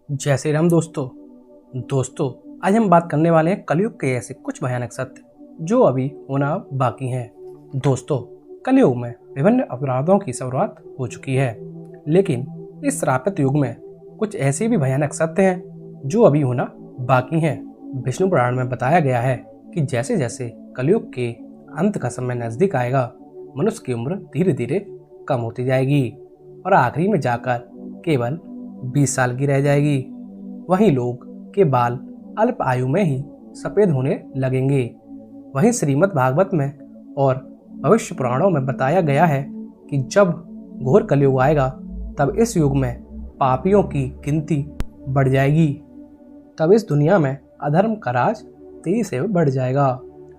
जय श्री राम दोस्तों आज हम बात करने वाले हैं कलयुग के ऐसे कुछ भयानक सत्य जो अभी होना बाकी हैं। दोस्तों, कलयुग में विभिन्न अपराधों की शुरुआत हो चुकी है, लेकिन इस श्रापित युग में कुछ ऐसे भी भयानक सत्य हैं जो अभी होना बाकी हैं। विष्णु पुराण में बताया गया है कि जैसे जैसे कलयुग के अंत का समय नजदीक आएगा, मनुष्य की उम्र धीरे धीरे कम होती जाएगी और आखिरी में जाकर केवल 20 साल की रह जाएगी। वहीं लोग के बाल अल्प आयु में ही सफेद होने लगेंगे। वहीं श्रीमद् भागवत में और भविष्य पुराणों में बताया गया है कि जब घोर कलयुग आएगा तब इस युग में पापियों की गिनती बढ़ जाएगी। तब इस दुनिया में अधर्म का राज तेजी से बढ़ जाएगा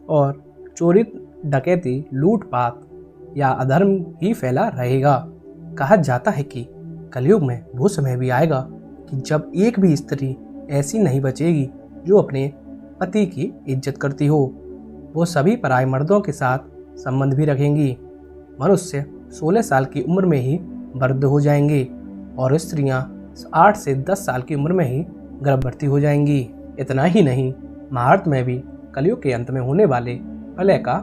और चोरी, डकैती, लूटपाट या अधर्म ही फैला रहेगा। कहा जाता है कि कलयुग में वो समय भी आएगा कि जब एक भी स्त्री ऐसी नहीं बचेगी जो अपने पति की इज्जत करती हो। वो सभी पराये मर्दों के साथ संबंध भी रखेंगी। मनुष्य 16 साल की उम्र में ही वृद्ध हो जाएंगे और स्त्रियां 8 से 10 साल की उम्र में ही गर्भवती हो जाएंगी। इतना ही नहीं, महाभारत में भी कलयुग के अंत में होने वाले प्रलय का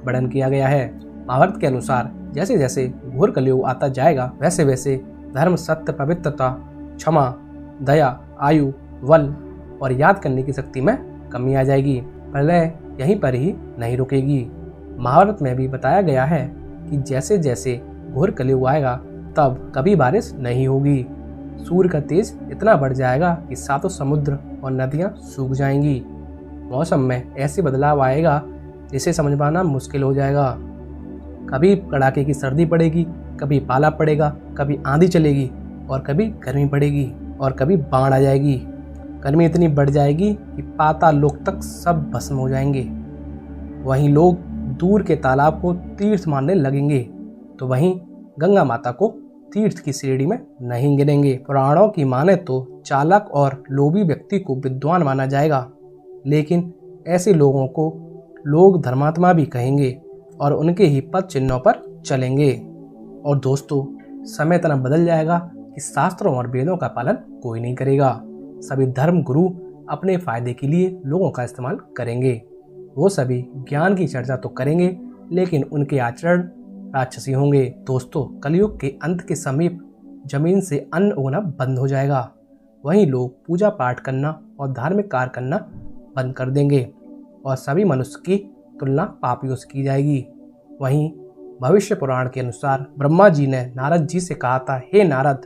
वर्णन किया गया है। महाभारत के अनुसार जैसे जैसे घोर कलयुग आता जाएगा, वैसे वैसे धर्म, सत्य, पवित्रता, क्षमा, दया, आयु, बल और याद करने की शक्ति में कमी आ जाएगी। प्रलय यहीं पर ही नहीं रुकेगी। महाभारत में भी बताया गया है कि जैसे जैसे घोर कलयुग आएगा तब कभी बारिश नहीं होगी। सूर्य का तेज इतना बढ़ जाएगा कि सातों समुद्र और नदियां सूख जाएंगी। मौसम में ऐसे बदलाव आएगा जिसे समझ पाना मुश्किल हो जाएगा। कभी कड़ाके की सर्दी पड़ेगी, कभी पाला पड़ेगा, कभी आंधी चलेगी और कभी गर्मी पड़ेगी और कभी बाढ़ आ जाएगी। गर्मी इतनी बढ़ जाएगी कि पाताल लोक तक सब भस्म हो जाएंगे। वहीं लोग दूर के तालाब को तीर्थ मानने लगेंगे, तो वहीं गंगा माता को तीर्थ की श्रेणी में नहीं गिनेंगे। पुराणों की माने तो चालाक और लोभी व्यक्ति को विद्वान माना जाएगा, लेकिन ऐसे लोगों को लोग धर्मात्मा भी कहेंगे और उनके ही पद चिन्हों पर चलेंगे। और दोस्तों, समय इतना बदल जाएगा कि शास्त्रों और वेदों का पालन कोई नहीं करेगा। सभी धर्म गुरु अपने फायदे के लिए लोगों का इस्तेमाल करेंगे। वो सभी ज्ञान की चर्चा तो करेंगे, लेकिन उनके आचरण राक्षसी होंगे। दोस्तों, कलयुग के अंत के समीप जमीन से अन्न उगना बंद हो जाएगा। वहीं लोग पूजा पाठ करना और धार्मिक कार्य करना बंद कर देंगे और सभी मनुष्य की तुलना पापियों से की जाएगी। वहीं भविष्य पुराण के अनुसार ब्रह्मा जी ने नारद जी से कहा था, हे नारद,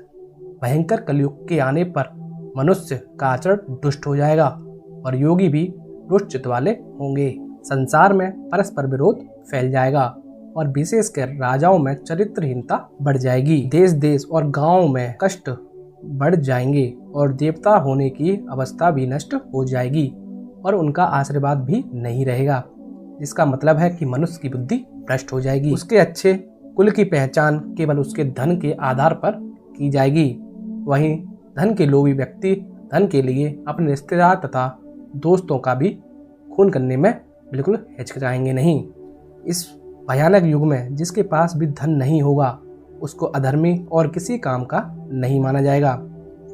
भयंकर कलयुग के आने पर मनुष्य का आचरण दुष्ट हो जाएगा और योगी भी दुष्ट चित्त वाले होंगे। संसार में परस्पर विरोध फैल जाएगा और विशेषकर राजाओं में चरित्रहीनता बढ़ जाएगी। देश देश और गांवों में कष्ट बढ़ जाएंगे और देवता होने की अवस्था भी नष्ट हो जाएगी और उनका आशीर्वाद भी नहीं रहेगा, जिसका मतलब है कि मनुष्य की बुद्धि भ्रष्ट हो जाएगी। उसके अच्छे कुल की पहचान केवल उसके धन के आधार पर की जाएगी। वहीं धन के लोभी व्यक्ति धन के लिए अपने रिश्तेदार तथा दोस्तों का भी खून करने में बिल्कुल हिचकिचाएंगे नहीं। इस भयानक युग में जिसके पास भी धन नहीं होगा उसको अधर्मी और किसी काम का नहीं माना जाएगा।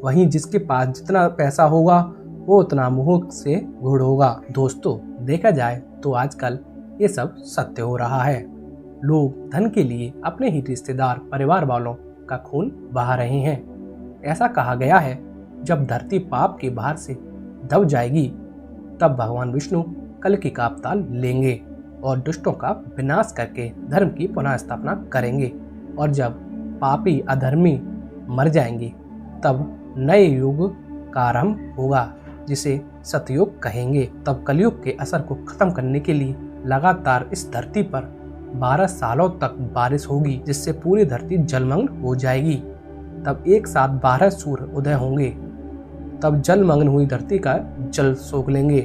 वहीं जिसके पास जितना पैसा होगा वो उतना मुंह से घूर होगा। दोस्तों, देखा जाए तो आजकल ये सब सत्य हो रहा है। लोग धन के लिए अपने ही रिश्तेदार, परिवार वालों का खून बहा रहे हैं। ऐसा कहा गया है, जब धरती पाप के भार से दब जाएगी तब भगवान विष्णु कल की का अवतार लेंगे और दुष्टों का विनाश करके धर्म की पुनः स्थापना करेंगे। और जब पापी अधर्मी मर जाएंगे तब नए युग का आरंभ होगा, जिसे सतयुग कहेंगे। तब कलयुग के असर को खत्म करने के लिए लगातार इस धरती पर 12 सालों तक बारिश होगी, जिससे पूरी धरती जलमग्न हो जाएगी। तब एक साथ 12 सूर्य उदय होंगे। तब जलमग्न हुई धरती का जल सोख लेंगे।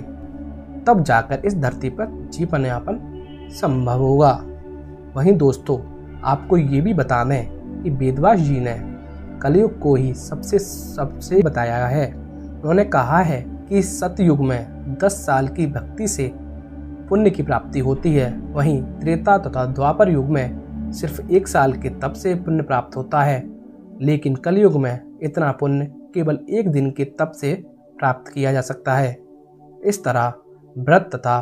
तब जाकर इस धरती पर जीवन यापन संभव होगा। वहीं दोस्तों, आपको ये भी बता दें कि वेदव्यास जी ने कलयुग को ही सबसे बताया है। उन्होंने कहा है कि सतयुग में 10 साल की भक्ति से पुण्य की प्राप्ति होती है। वहीं त्रेता तथा द्वापर युग में सिर्फ 1 साल के तप से पुण्य प्राप्त होता है। लेकिन कलयुग में इतना पुण्य केवल एक दिन के तप से प्राप्त किया जा सकता है। इस तरह व्रत तथा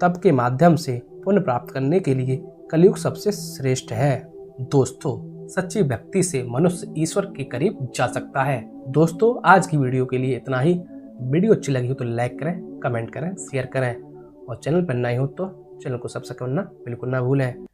तप के माध्यम से पुण्य प्राप्त करने के लिए कलयुग सबसे श्रेष्ठ है। दोस्तों, सच्ची भक्ति से मनुष्य ईश्वर के करीब जा सकता है। दोस्तों, आज की वीडियो के लिए इतना ही। वीडियो अच्छी लगी हो तो लाइक करें, कमेंट करें, शेयर करें और चैनल पर नए हो तो चैनल को सब्सक्राइब करना बिल्कुल ना भूलें।